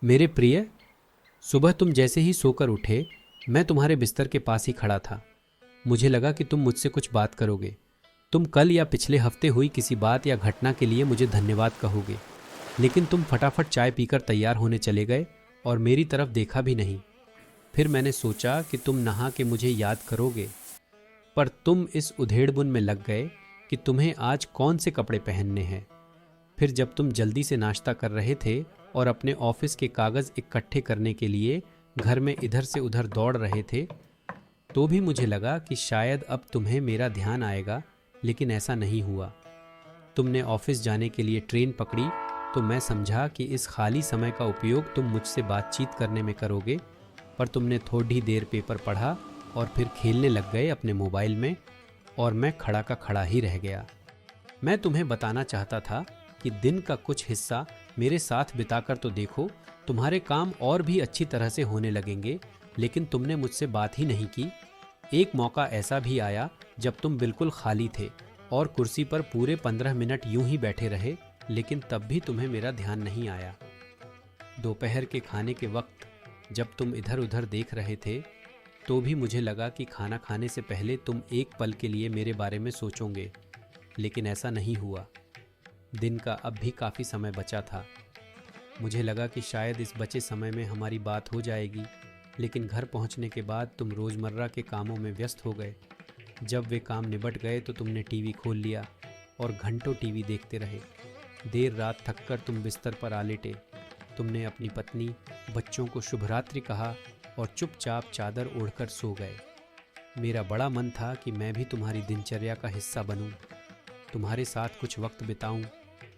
मेरे प्रिय, सुबह तुम जैसे ही सोकर उठे, मैं तुम्हारे बिस्तर के पास ही खड़ा था। मुझे लगा कि तुम मुझसे कुछ बात करोगे। तुम कल या पिछले हफ्ते हुई किसी बात या घटना के लिए मुझे धन्यवाद कहोगे, लेकिन तुम फटाफट चाय पीकर तैयार होने चले गए और मेरी तरफ देखा भी नहीं। फिर मैंने सोचा कि तुम नहा के मुझे याद करोगे, पर तुम इस उधेड़बुन में लग गए कि तुम्हें आज कौन से कपड़े पहनने हैं। फिर जब तुम जल्दी से नाश्ता कर रहे थे और अपने ऑफिस के कागज़ इकट्ठे करने के लिए घर में इधर से उधर दौड़ रहे थे, तो भी मुझे लगा कि शायद अब तुम्हें मेरा ध्यान आएगा, लेकिन ऐसा नहीं हुआ। तुमने ऑफिस जाने के लिए ट्रेन पकड़ी तो मैं समझा कि इस खाली समय का उपयोग तुम मुझसे बातचीत करने में करोगे, पर तुमने थोड़ी देर पेपर पढ़ा और फिर खेलने लग गए अपने मोबाइल में, और मैं खड़ा का खड़ा ही रह गया। मैं तुम्हें बताना चाहता था कि दिन का कुछ हिस्सा मेरे साथ बिताकर तो देखो, तुम्हारे काम और भी अच्छी तरह से होने लगेंगे, लेकिन तुमने मुझसे बात ही नहीं की। एक मौका ऐसा भी आया जब तुम बिल्कुल खाली थे और कुर्सी पर पूरे 15 मिनट यूं ही बैठे रहे, लेकिन तब भी तुम्हें मेरा ध्यान नहीं आया। दोपहर के खाने के वक्त जब तुम इधर उधर देख रहे थे, तो भी मुझे लगा कि खाना खाने से पहले तुम एक पल के लिए मेरे बारे में सोचोगे, लेकिन ऐसा नहीं हुआ। दिन का अब भी काफ़ी समय बचा था। मुझे लगा कि शायद इस बचे समय में हमारी बात हो जाएगी, लेकिन घर पहुंचने के बाद तुम रोज़मर्रा के कामों में व्यस्त हो गए। जब वे काम निबट गए तो तुमने टीवी खोल लिया और घंटों टीवी देखते रहे। देर रात थककर तुम बिस्तर पर आ लेटे। तुमने अपनी पत्नी, बच्चों को शुभ रात्रि कहा और चुपचाप चादर ओढ़कर सो गए। मेरा बड़ा मन था कि मैं भी तुम्हारी दिनचर्या का हिस्सा बनूं, तुम्हारे साथ कुछ वक्त बिताऊं,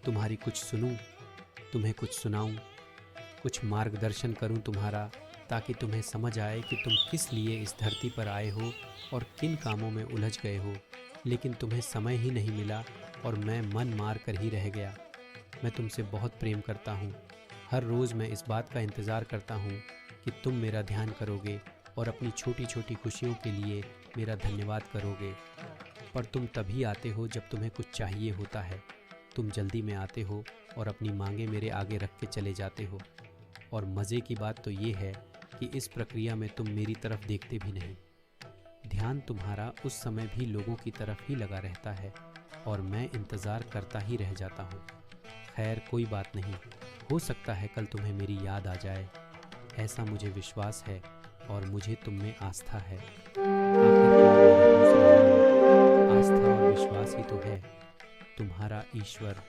तुम्हारी कुछ सुनूं, तुम्हें कुछ सुनाऊं, कुछ मार्गदर्शन करूं तुम्हारा, ताकि तुम्हें समझ आए कि तुम किस लिए इस धरती पर आए हो और किन कामों में उलझ गए हो। लेकिन तुम्हें समय ही नहीं मिला और मैं मन मार कर ही रह गया। मैं तुमसे बहुत प्रेम करता हूँ। हर रोज़ मैं इस बात का इंतज़ार करता हूँ कि तुम मेरा ध्यान करोगे और अपनी छोटी छोटी खुशियों के लिए मेरा धन्यवाद करोगे। पर तुम तभी आते हो जब तुम्हें कुछ चाहिए होता है। तुम जल्दी में आते हो और अपनी मांगे मेरे आगे रख के चले जाते हो। और मज़े की बात तो ये है कि इस प्रक्रिया में तुम मेरी तरफ देखते भी नहीं। ध्यान तुम्हारा उस समय भी लोगों की तरफ ही लगा रहता है और मैं इंतज़ार करता ही रह जाता हूँ। खैर, कोई बात नहीं, हो सकता है कल तुम्हें मेरी याद आ जाए। ऐसा मुझे विश्वास है और मुझे तुम में आस्था है। आखिरकार मेरा दूसरा नाम आस्था और विश्वास ही तो है, तुम्हारा ईश्वर।